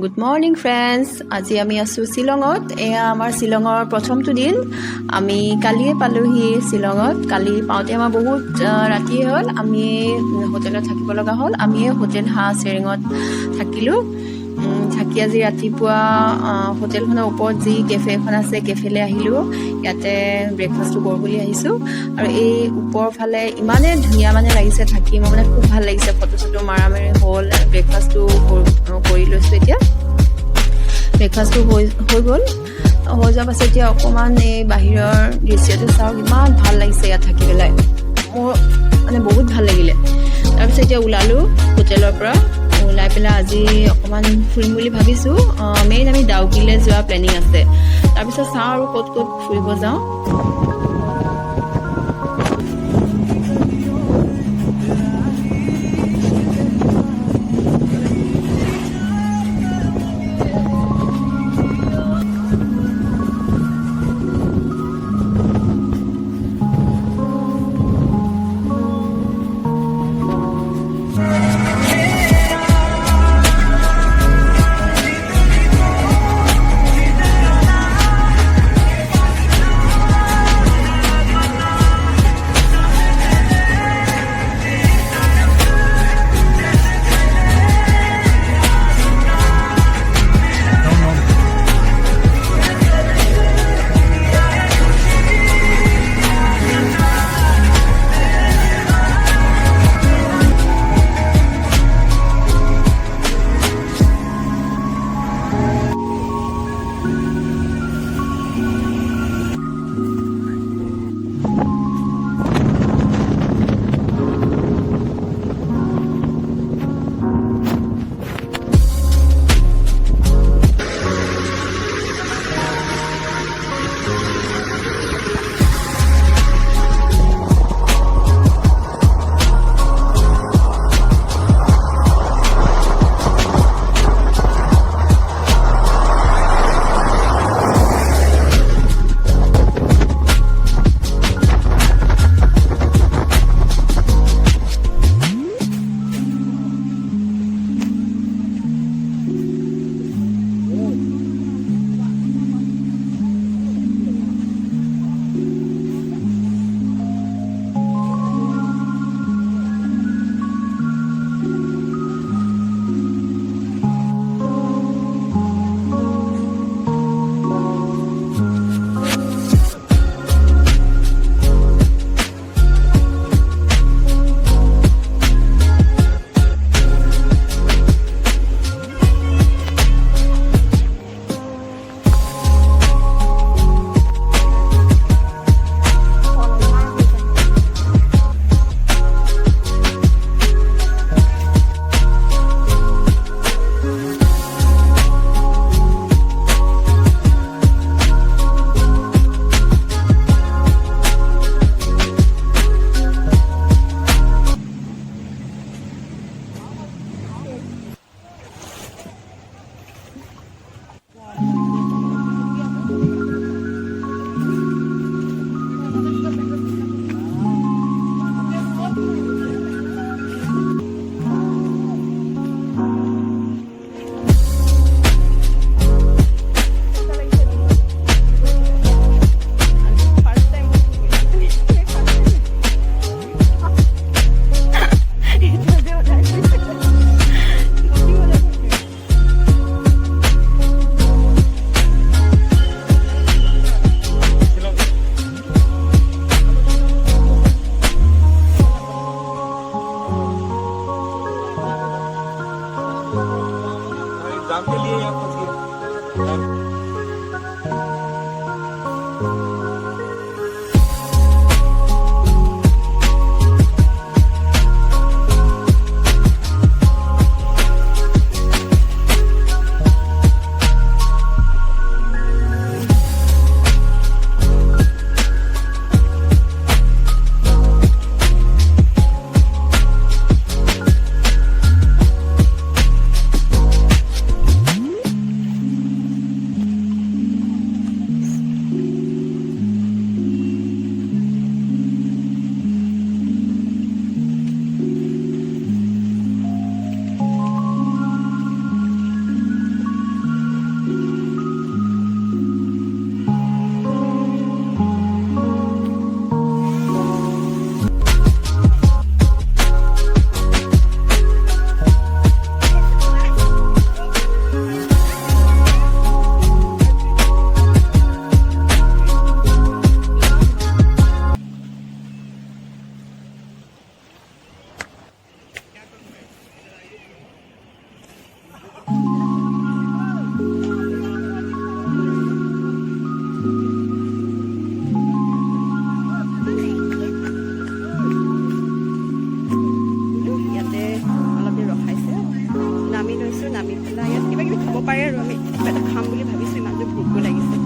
Good morning friends. আজি আমি আছোঁ শ্বিলঙত। এয়া আমাৰ শ্বিলঙৰ প্ৰথমটো দিন। আমি কালিয়ে পালোহি শ্বিলঙত। কালি পাওঁতে আমাৰ বহুত ৰাতিয়ে হ'ল। আমি হোটেলত থাকিব লগা হ'ল। আমি হোটেল হাঁ চেৰিঙত থাকিলোঁ। থাকি আজি ৰাতিপুৱা হোটেলখনৰ ওপৰত যি কেফে এখন আছে, কেফেলৈ আহিলোঁ। ইয়াতে ব্ৰেকফাষ্টটো কৰোঁ বুলি আহিছোঁ। আৰু এই ওপৰৰ ফালে ইমানেই ধুনীয়া লাগিছে থাকি, মোৰ খুব ভাল লাগিছে। ফটো চটো মাৰা মাৰি হ'ল। ব্ৰেকফাষ্টটো কৰি লৈছোঁ। এতিয়া ব্ৰেকফাষ্টটো হৈ গ'ল। হৈ যোৱাৰ পাছত এতিয়া অকণমান এই বাহিৰৰ দৃশ্যটো চাওক। ইমান ভাল লাগিছে ইয়াত থাকি পেলাই, মোৰ বহুত ভাল লাগিলে। তাৰপিছত এতিয়া ওলালোঁ হোটেলৰ পৰা। ওলাই পেলাই আজি অকণমান ফুৰিম বুলি ভাবিছোঁ। মেইন আমি ডাউকিলৈ যোৱা প্লেনিং আছে। তাৰপিছত চাওঁ আৰু ক'ত ক'ত ফুৰিব যাওঁ। एग्जाम के लिए यहाँ फंसी পাৰে আৰু আমি কিবা এটা খাম বুলি ভাবিছোঁ, ইমান যে ভোকো লাগিছে।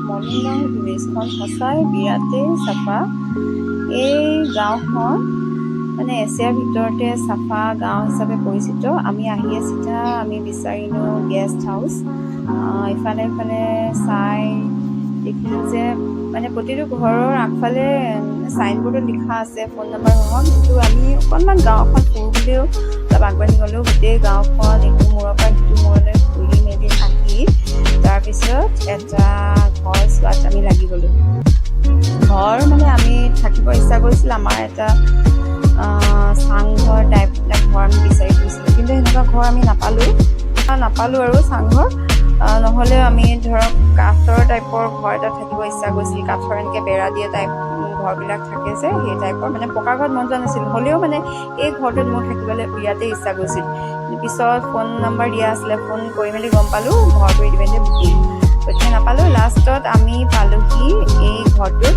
মৰ্নিং ভিলেজখন সঁচাই বিৰাটেই চাফা। এই গাঁওখন মানে এছিয়াৰ ভিতৰতে চাফা গাঁও হিচাপে পৰিচিত। আমি আহিয়ে চিধা আমি বিচাৰিলোঁ গেষ্ট হাউচ। ইফালে ইফালে চাই দেখিলোঁ যে মানে প্ৰতিটো ঘৰৰ আগফালে চাইনবোৰ্ডত লিখা আছে ফোন নম্বৰসমূহ, কিন্তু আমি অকণমান গাঁওখন ফুৰোঁ বুলিও অলপ আগবাঢ়ি গ'লোঁ। গোটেই গাঁওখন ইটো মূৰৰ পৰা সিটো মূৰলৈ ফুৰি মেলি আহি তাৰপিছত এটা ঘৰ চোৱাত আমি লাগি গ'লোঁ। ঘৰ মানে আমি থাকিব ইচ্ছা কৰিছিল, আমাৰ এটা চাংঘৰ টাইপ এটা ঘৰ আমি বিচাৰি ফুৰিছিলোঁ, কিন্তু সেনেকুৱা ঘৰ আমি নাপালোঁ আৰু চাংঘৰ নহ'লেও আমি ধৰক কাঠৰ টাইপৰ ঘৰ এটা থাকিব ইচ্ছা কৰিছিল। কাঠৰ এনেকৈ বেৰা দিয়া টাইপ ঘৰবিলাক থাকে যে সেই টাইপৰ, মানে পকা ঘৰত মন যোৱা নাছিল, হ'লেও মানে এই ঘৰটোত মোৰ থাকিবলৈ বিৰাটেই ইচ্ছা কৰিছিল। পিছত ফোন নম্বৰ দিয়া আছিলে, ফোন কৰি মেলি গম পালোঁ ঘৰটো ইতিমধ্যে বুকিং, গতিকে নাপালোঁ। লাষ্টত আমি পালোঁহি এই ঘৰটোত।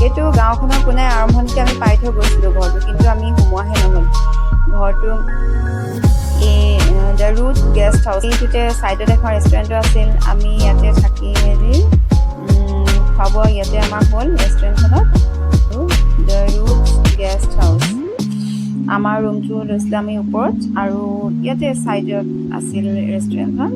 এইটো গাঁওখনৰ কোনে আৰম্ভণিতে আমি পাই থৈ গৈছিলোঁ ঘৰটো, কিন্তু আমি সোমোৱাহে নহ'ল। ঘৰটো এই দ্য ৰুট গেষ্ট হাউচ, এইটোতে ছাইডত এখন ৰেষ্টুৰেণ্টো আছিল। আমি ইয়াতে থাকি মেলি খোৱা বোৱা ইয়াতে আমাৰ হ'ল ৰেষ্টুৰেণ্টখনত। দ্য ৰুট গেষ্ট হাউচ, আমাৰ ৰুমটো লৈছিলোঁ আমি ওপৰত, আৰু ইয়াতে ছাইডত আছিল ৰেষ্টুৰেণ্টখন।